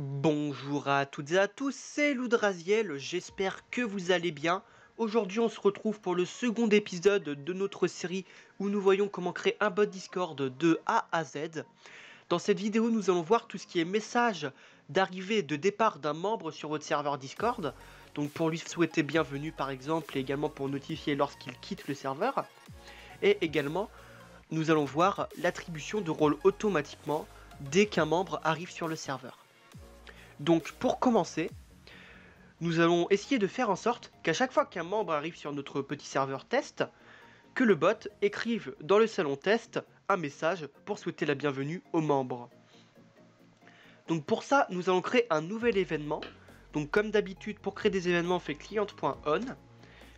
Bonjour à toutes et à tous, c'est Loudraziel, j'espère que vous allez bien. Aujourd'hui on se retrouve pour le second épisode de notre série où nous voyons comment créer un bot Discord de A à Z. Dans cette vidéo nous allons voir tout ce qui est message d'arrivée et de départ d'un membre sur votre serveur Discord. Donc pour lui souhaiter bienvenue par exemple et également pour notifier lorsqu'il quitte le serveur. Et également nous allons voir l'attribution de rôle automatiquement dès qu'un membre arrive sur le serveur. Donc pour commencer, nous allons essayer de faire en sorte qu'à chaque fois qu'un membre arrive sur notre petit serveur test, que le bot écrive dans le salon test un message pour souhaiter la bienvenue aux membres. Donc pour ça, nous allons créer un nouvel événement. Donc comme d'habitude, pour créer des événements, on fait client.on.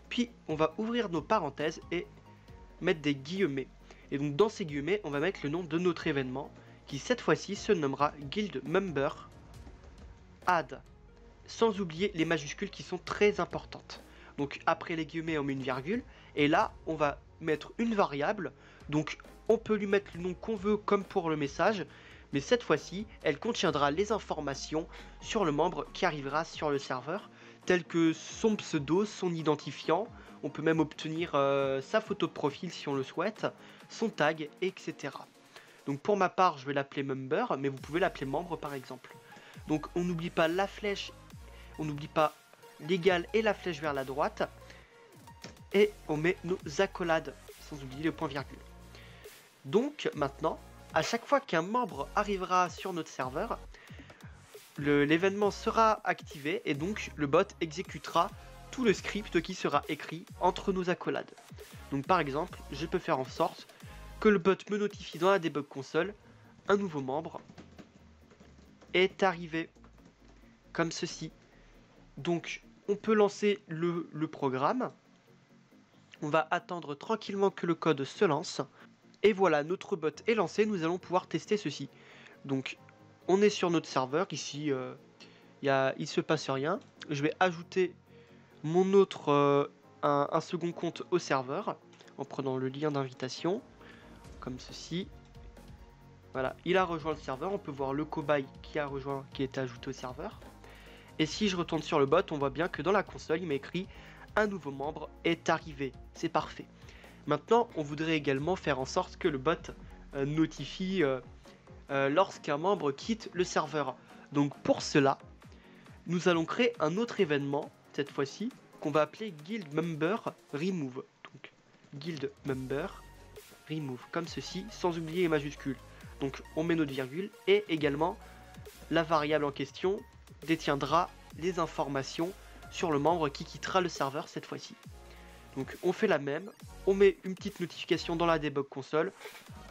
Puis on va ouvrir nos parenthèses et mettre des guillemets. Et donc dans ces guillemets, on va mettre le nom de notre événement, qui cette fois-ci se nommera Guild Member Add, sans oublier les majuscules qui sont très importantes. Donc après les guillemets on met une virgule et là on va mettre une variable, donc on peut lui mettre le nom qu'on veut comme pour le message, mais cette fois-ci elle contiendra les informations sur le membre qui arrivera sur le serveur, telles que son pseudo, son identifiant, on peut même obtenir sa photo de profil si on le souhaite, son tag, etc. Donc pour ma part je vais l'appeler member, mais vous pouvez l'appeler membre par exemple. Donc on n'oublie pas la flèche, on n'oublie pas l'égal et la flèche vers la droite. Et on met nos accolades, sans oublier le point virgule. Donc maintenant, à chaque fois qu'un membre arrivera sur notre serveur, l'événement sera activé et donc le bot exécutera tout le script qui sera écrit entre nos accolades. Donc par exemple, je peux faire en sorte que le bot me notifie dans la debug console un nouveau membre est arrivé, comme ceci. Donc on peut lancer le programme, on va attendre tranquillement que le code se lance, et voilà, notre bot est lancé, nous allons pouvoir tester ceci. Donc on est sur notre serveur, ici il se passe rien, je vais ajouter mon autre, un second compte au serveur, en prenant le lien d'invitation, comme ceci. Voilà, il a rejoint le serveur, on peut voir le cobaye qui a rejoint, qui est ajouté au serveur. Et si je retourne sur le bot, on voit bien que dans la console, il m'a écrit « Un nouveau membre est arrivé ». C'est parfait. Maintenant, on voudrait également faire en sorte que le bot notifie lorsqu'un membre quitte le serveur. Donc pour cela, nous allons créer un autre événement, cette fois-ci, qu'on va appeler Guild Member Remove. Donc Guild Member Remove, comme ceci, sans oublier les majuscules. Donc on met notre virgule et également la variable en question détiendra les informations sur le membre qui quittera le serveur cette fois-ci. Donc on fait la même, on met une petite notification dans la debug console,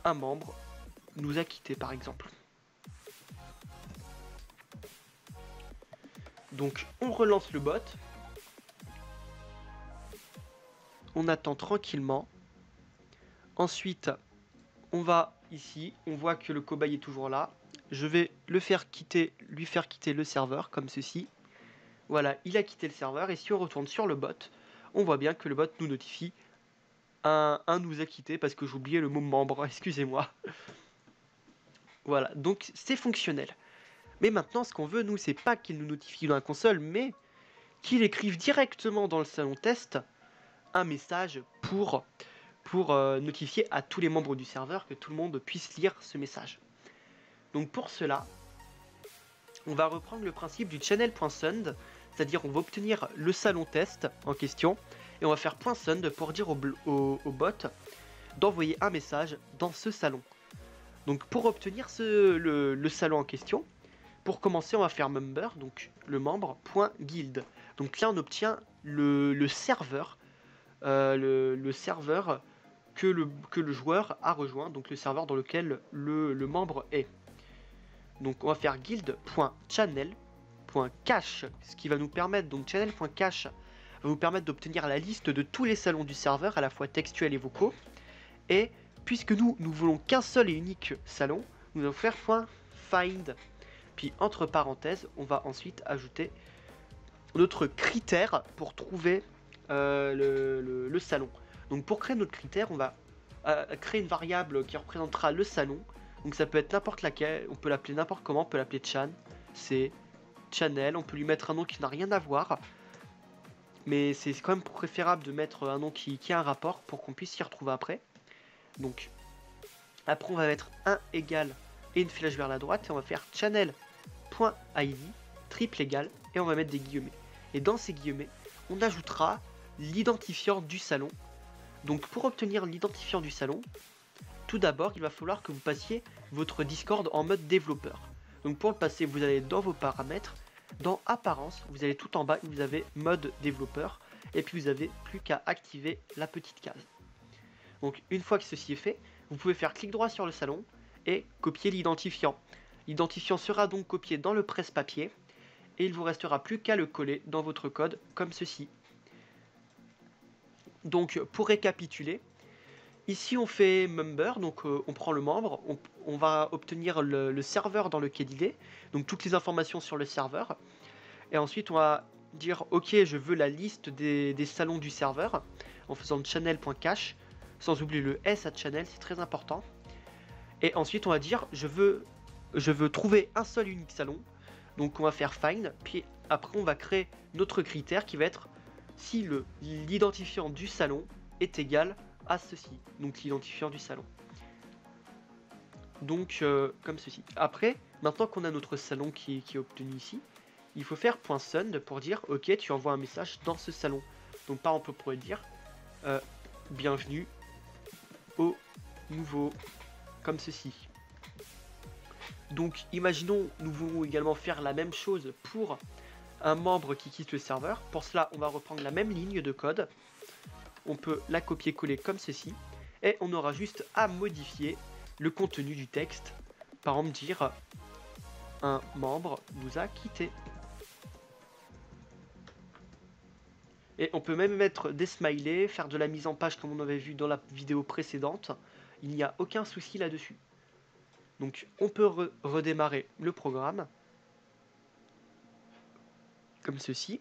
un membre nous a quitté par exemple. Donc on relance le bot, on attend tranquillement, ensuite on va ici, on voit que le cobaye est toujours là. Je vais lui faire quitter le serveur, comme ceci. Voilà, il a quitté le serveur, et si on retourne sur le bot, on voit bien que le bot nous notifie un nous a quitté, parce que j'oubliais le mot membre, excusez-moi. Voilà, donc c'est fonctionnel. Mais maintenant, ce qu'on veut, nous, c'est pas qu'il nous notifie dans la console, mais qu'il écrive directement dans le salon test un message pour notifier à tous les membres du serveur que tout le monde puisse lire ce message. Donc pour cela, on va reprendre le principe du channel.send, c'est-à-dire on va obtenir le salon test en question, et on va faire .send pour dire au bot d'envoyer un message dans ce salon. Donc pour obtenir le salon en question, pour commencer on va faire member, donc le membre.guild. Donc là on obtient le serveur, le serveur que le joueur a rejoint, donc le serveur dans lequel le membre est. Donc on va faire guild.channel.cache, ce qui va nous permettre, donc channel.cache va nous permettre d'obtenir la liste de tous les salons du serveur, à la fois textuels et vocaux. Et puisque nous voulons qu'un seul et unique salon, nous allons faire .find. Puis entre parenthèses, on va ensuite ajouter notre critère pour trouver le salon. Donc pour créer notre critère, on va créer une variable qui représentera le salon. Donc ça peut être n'importe laquelle, on peut l'appeler n'importe comment, on peut l'appeler Chan, c'est channel. On peut lui mettre un nom qui n'a rien à voir. Mais c'est quand même préférable de mettre un nom qui a un rapport pour qu'on puisse s'y retrouver après. Donc après on va mettre 1 égale et une flèche vers la droite et on va faire channel.id triple égal et on va mettre des guillemets. Et dans ces guillemets, on ajoutera l'identifiant du salon. Donc pour obtenir l'identifiant du salon, tout d'abord il va falloir que vous passiez votre Discord en mode développeur. Donc pour le passer, vous allez dans vos paramètres, dans apparence, vous allez tout en bas, vous avez mode développeur et puis vous avez plus qu'à activer la petite case. Donc une fois que ceci est fait, vous pouvez faire clic droit sur le salon et copier l'identifiant. L'identifiant sera donc copié dans le presse-papier et il vous restera plus qu'à le coller dans votre code comme ceci. Donc pour récapituler, ici on fait member, donc on prend le membre, on va obtenir le serveur dans lequel il est, donc toutes les informations sur le serveur, et ensuite on va dire ok je veux la liste des salons du serveur en faisant channel.cache, sans oublier le S à channel, c'est très important, et ensuite on va dire je veux trouver un seul unique salon, donc on va faire find, puis après on va créer notre critère qui va être si l'identifiant du salon est égal à ceci, donc l'identifiant du salon. Donc comme ceci. Après, maintenant qu'on a notre salon qui est obtenu ici, il faut faire .send pour dire ok tu envoies un message dans ce salon. Donc par exemple on pourrait dire bienvenue au nouveau, comme ceci. Donc imaginons nous voulons également faire la même chose pour un membre qui quitte le serveur. Pour cela on va reprendre la même ligne de code. On peut la copier-coller comme ceci. Et on aura juste à modifier le contenu du texte. Par exemple dire un membre nous a quitté. Et on peut même mettre des smileys, faire de la mise en page comme on avait vu dans la vidéo précédente. Il n'y a aucun souci là-dessus. Donc on peut redémarrer le programme. Comme ceci.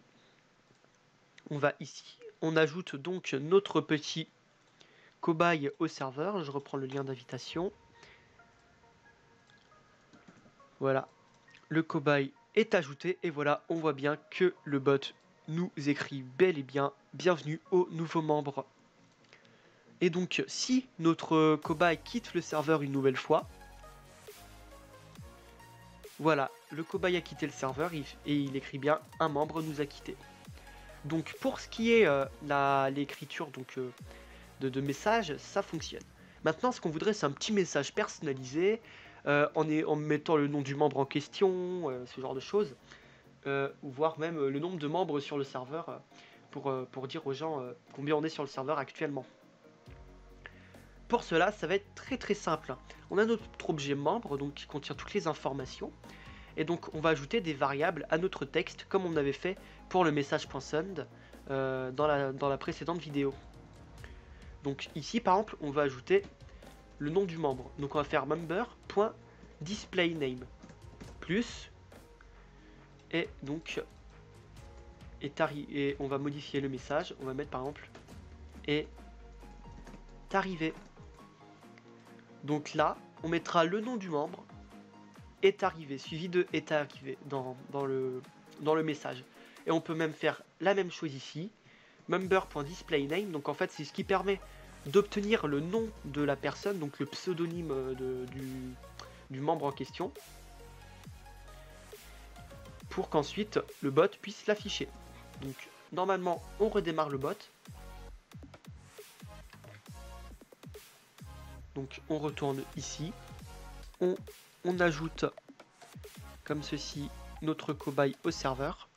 On va ici. On ajoute donc notre petit cobaye au serveur. Je reprends le lien d'invitation. Voilà. Le cobaye est ajouté. Et voilà, on voit bien que le bot nous écrit bel et bien bienvenue au nouveau membre. Et donc si notre cobaye quitte le serveur une nouvelle fois, voilà, le cobaye a quitté le serveur et il écrit bien un membre nous a quitté. Donc pour ce qui est l'écriture de messages, ça fonctionne. Maintenant ce qu'on voudrait c'est un petit message personnalisé en mettant le nom du membre en question, ce genre de choses. Ou voire même le nombre de membres sur le serveur pour dire aux gens combien on est sur le serveur actuellement. Pour cela, ça va être très simple. On a notre objet membre donc qui contient toutes les informations et donc on va ajouter des variables à notre texte comme on avait fait pour le message.send dans la précédente vidéo. Donc ici par exemple, on va ajouter le nom du membre. Donc on va faire member.displayname plus et donc et on va modifier le message, on va mettre par exemple est arrivé. Donc là on mettra le nom du membre est arrivé suivi de est arrivé dans le message. Et on peut même faire la même chose ici, member.displayname. Donc en fait c'est ce qui permet d'obtenir le nom de la personne, donc le pseudonyme du membre en question, pour qu'ensuite le bot puisse l'afficher. Donc normalement on redémarre le bot. Donc on retourne ici, on ajoute comme ceci notre cobaye au serveur.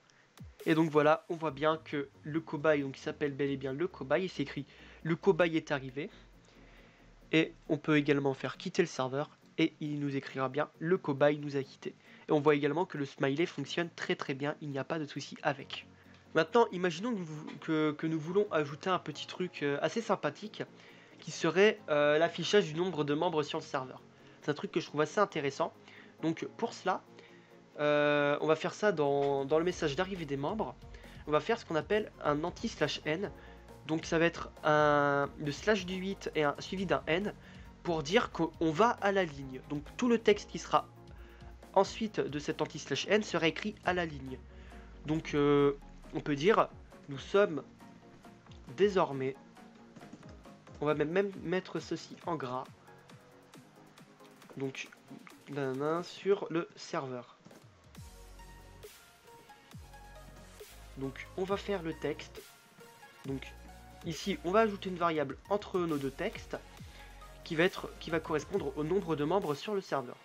Et donc voilà, on voit bien que le cobaye, donc il s'appelle bel et bien le cobaye, il s'écrit le cobaye est arrivé. Et on peut également faire quitter le serveur et il nous écrira bien le cobaye nous a quitté. Et on voit également que le smiley fonctionne très bien, il n'y a pas de souci avec. Maintenant, imaginons que nous voulons ajouter un petit truc assez sympathique qui serait l'affichage du nombre de membres sur le serveur. C'est un truc que je trouve assez intéressant. Donc pour cela, on va faire ça dans le message d'arrivée des membres. On va faire ce qu'on appelle un anti/n. Donc ça va être le slash du 8 et suivi d'un n pour dire qu'on va à la ligne. Donc tout le texte qui sera ensuite de cet anti/n sera écrit à la ligne. Donc on peut dire nous sommes désormais, on va même mettre ceci en gras, donc sur le serveur. Donc on va faire le texte. Donc ici on va ajouter une variable entre nos deux textes qui va correspondre au nombre de membres sur le serveur.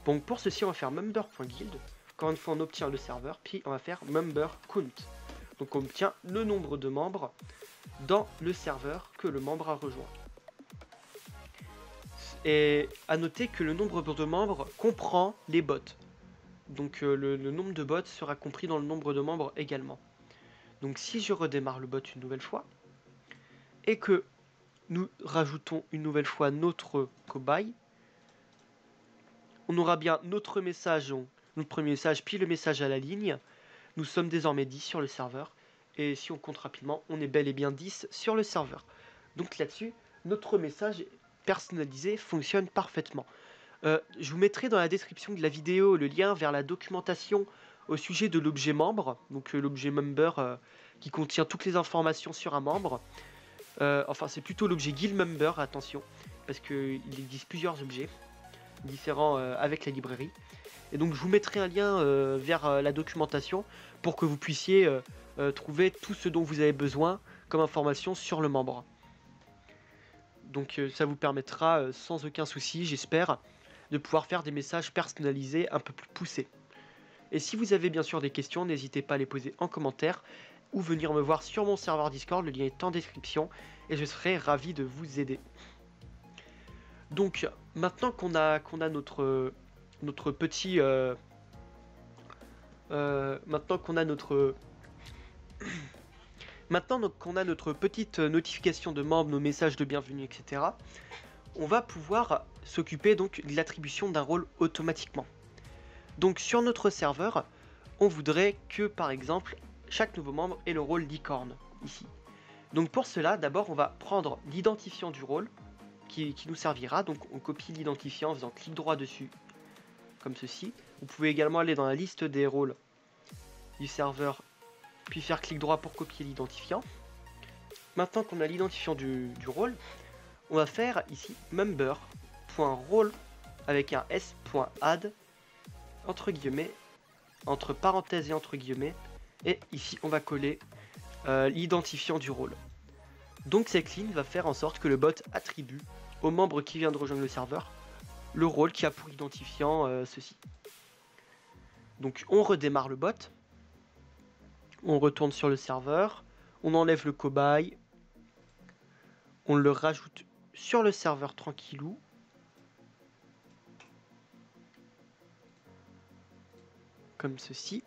Donc pour ceci on va faire member.guild. Encore une fois on obtient le serveur, puis on va faire member count. Donc on obtient le nombre de membres dans le serveur que le membre a rejoint. Et à noter que le nombre de membres comprend les bots. Donc le nombre de bots sera compris dans le nombre de membres également. Donc si je redémarre le bot une nouvelle fois, et que nous rajoutons une nouvelle fois notre cobaye, on aura bien notre message, notre premier message, puis le message à la ligne. Nous sommes désormais 10 sur le serveur, et si on compte rapidement, on est bel et bien 10 sur le serveur. Donc là-dessus, notre message personnalisé fonctionne parfaitement. Je vous mettrai dans la description de la vidéo le lien vers la documentation au sujet de l'objet membre, donc l'objet member qui contient toutes les informations sur un membre. Enfin, c'est plutôt l'objet guild member, attention, parce qu'il existe plusieurs objets différents avec la librairie. Et donc je vous mettrai un lien vers la documentation pour que vous puissiez trouver tout ce dont vous avez besoin comme information sur le membre. Donc ça vous permettra sans aucun souci, j'espère, de pouvoir faire des messages personnalisés un peu plus poussés. Et si vous avez bien sûr des questions, n'hésitez pas à les poser en commentaire ou venir me voir sur mon serveur Discord, le lien est en description et je serai ravi de vous aider. Donc maintenant qu'on a notre petit maintenant qu'on a notre petite notification de membres, nos messages de bienvenue, etc., on va pouvoir s'occuper donc de l'attribution d'un rôle automatiquement. Donc sur notre serveur, on voudrait que par exemple chaque nouveau membre ait le rôle licorne ici. Donc pour cela, d'abord on va prendre l'identifiant du rôle qui nous servira. Donc on copie l'identifiant en faisant clic droit dessus comme ceci. Vous pouvez également aller dans la liste des rôles du serveur puis faire clic droit pour copier l'identifiant. Maintenant qu'on a l'identifiant du rôle, on va faire ici member.role avec un s.add entre guillemets, entre parenthèses et entre guillemets, et ici on va coller l'identifiant du rôle. Donc cette ligne va faire en sorte que le bot attribue au membre qui vient de rejoindre le serveur le rôle qui a pour identifiant ceci. Donc on redémarre le bot, on retourne sur le serveur, on enlève le cobaye, on le rajoute sur le serveur tranquillou. Comme ceci.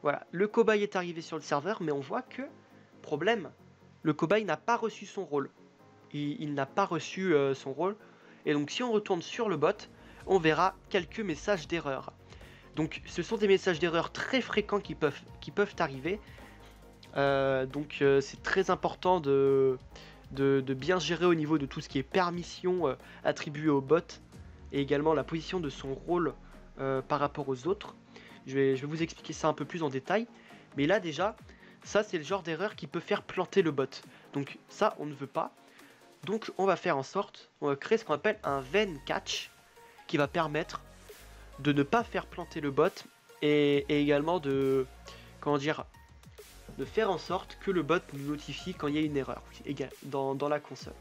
Voilà, le cobaye est arrivé sur le serveur, mais on voit que, problème, le cobaye n'a pas reçu son rôle. Il n'a pas reçu son rôle. Et donc si on retourne sur le bot, on verra quelques messages d'erreur. Donc ce sont des messages d'erreur très fréquents qui peuvent arriver. Donc c'est très important de bien gérer au niveau de tout ce qui est permission attribuée au bot. Et également la position de son rôle par rapport aux autres. Je vais vous expliquer ça un peu plus en détail. Mais là déjà, ça c'est le genre d'erreur qui peut faire planter le bot. Donc ça on ne veut pas. Donc on va faire en sorte, on va créer ce qu'on appelle un Ven Catch qui va permettre de ne pas faire planter le bot et également de, comment dire, de faire en sorte que le bot nous notifie quand il y a une erreur dans la console.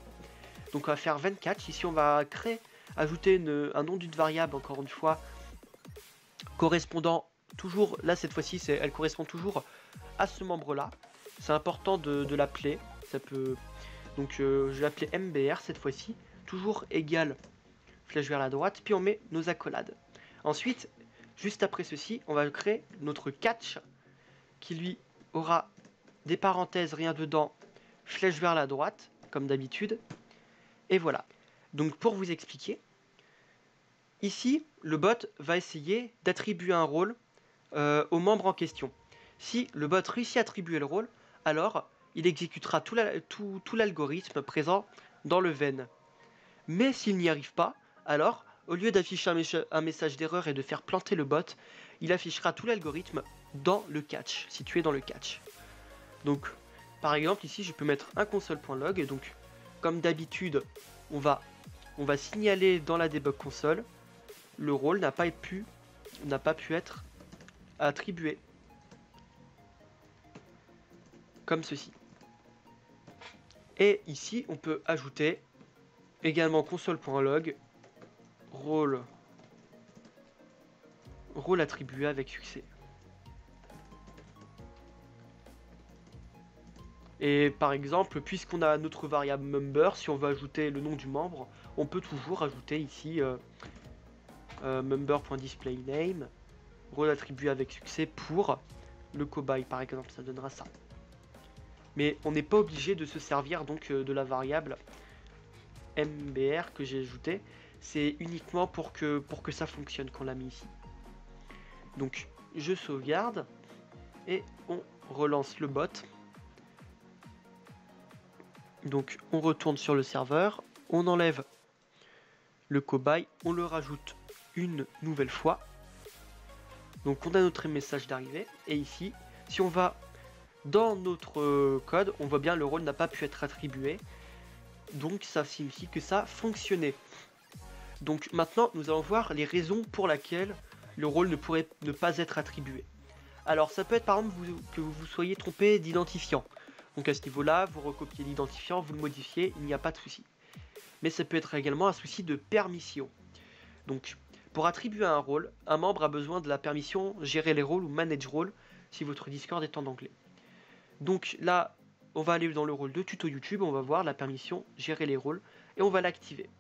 Donc on va faire Ven Catch, ici on va ajouter un nom d'une variable encore une fois correspondant toujours, là cette fois-ci elle correspond toujours à ce membre là. C'est important de l'appeler, ça peut... Donc je vais l'appeler MBR cette fois-ci, toujours égal flèche vers la droite, puis on met nos accolades. Ensuite, juste après ceci, on va créer notre catch qui lui aura des parenthèses, rien dedans, flèche vers la droite, comme d'habitude. Et voilà. Donc pour vous expliquer, ici, le bot va essayer d'attribuer un rôle au membre en question. Si le bot réussit à attribuer le rôle, alors il exécutera tout l'algorithme présent dans le Ven. Mais s'il n'y arrive pas, alors au lieu d'afficher un message d'erreur et de faire planter le bot, il affichera tout l'algorithme dans le catch, situé dans le catch. Donc, par exemple, ici, je peux mettre un console.log. Donc, comme d'habitude, on va signaler dans la debug console, le rôle n'a pas pu être attribué. Comme ceci. Et ici, on peut ajouter également console.log, rôle attribué avec succès. Et par exemple, puisqu'on a notre variable member, si on veut ajouter le nom du membre, on peut toujours ajouter ici member.displayname, rôle attribué avec succès pour le cobaye par exemple, ça donnera ça. Mais on n'est pas obligé de se servir donc de la variable mbr que j'ai ajoutée. C'est uniquement pour que ça fonctionne qu'on l'a mis ici. Donc je sauvegarde et on relance le bot. Donc on retourne sur le serveur, on enlève le cobaye, on le rajoute une nouvelle fois. Donc on a notre message d'arrivée et ici, si on va dans notre code, on voit bien le rôle n'a pas pu être attribué. Donc ça signifie que ça fonctionnait. Donc maintenant, nous allons voir les raisons pour lesquelles le rôle ne pourrait ne pas être attribué. Alors ça peut être par exemple que vous soyez trompé d'identifiant. Donc à ce niveau-là, vous recopiez l'identifiant, vous le modifiez, il n'y a pas de souci. Mais ça peut être également un souci de permission. Donc pour attribuer un rôle, un membre a besoin de la permission gérer les rôles ou manage rôle si votre Discord est en anglais. Donc là, on va aller dans le rôle de tuto YouTube, on va voir la permission gérer les rôles et on va l'activer.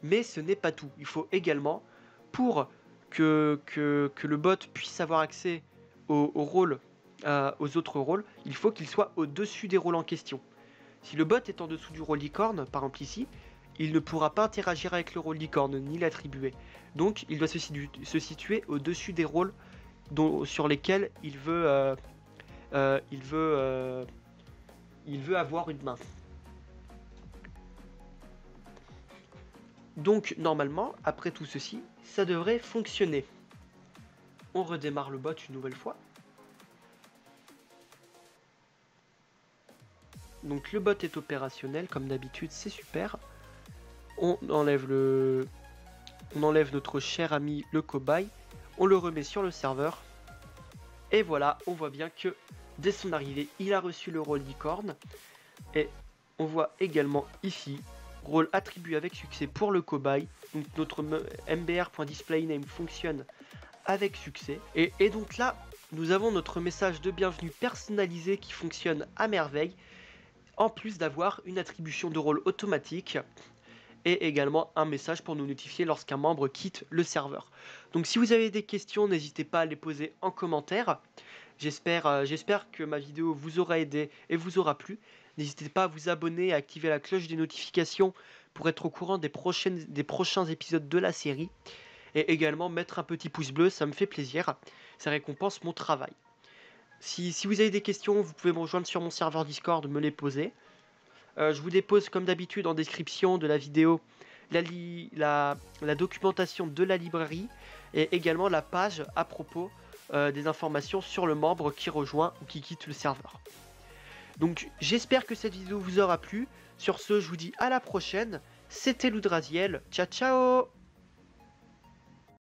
Mais ce n'est pas tout. Il faut également, pour que le bot puisse avoir accès aux rôles, aux autres rôles, il faut qu'il soit au-dessus des rôles en question. Si le bot est en dessous du rôle licorne, par exemple ici, il ne pourra pas interagir avec le rôle licorne ni l'attribuer. Donc il doit se situer au-dessus des rôles sur lesquels il veut avoir une main. Donc normalement, après tout ceci, ça devrait fonctionner. On redémarre le bot une nouvelle fois. Donc le bot est opérationnel comme d'habitude, c'est super. On enlève notre cher ami le cobaye, on le remet sur le serveur. Et voilà, on voit bien que dès son arrivée, il a reçu le rôle licorne. Et on voit également ici, rôle attribué avec succès pour le cobaye. Donc notre mbr.displayname fonctionne avec succès. Et donc là, nous avons notre message de bienvenue personnalisé qui fonctionne à merveille. En plus d'avoir une attribution de rôle automatique. Et également un message pour nous notifier lorsqu'un membre quitte le serveur. Donc si vous avez des questions, n'hésitez pas à les poser en commentaire. J'espère que ma vidéo vous aura aidé et vous aura plu. N'hésitez pas à vous abonner et à activer la cloche des notifications pour être au courant des prochains épisodes de la série. Et également mettre un petit pouce bleu, ça me fait plaisir. Ça récompense mon travail. Si vous avez des questions, vous pouvez me rejoindre sur mon serveur Discord, me les poser. Je vous dépose comme d'habitude en description de la vidéo la documentation de la librairie et également la page à propos des informations sur le membre qui rejoint ou qui quitte le serveur. Donc j'espère que cette vidéo vous aura plu. Sur ce, je vous dis à la prochaine. C'était Loudraziel. Ciao ciao.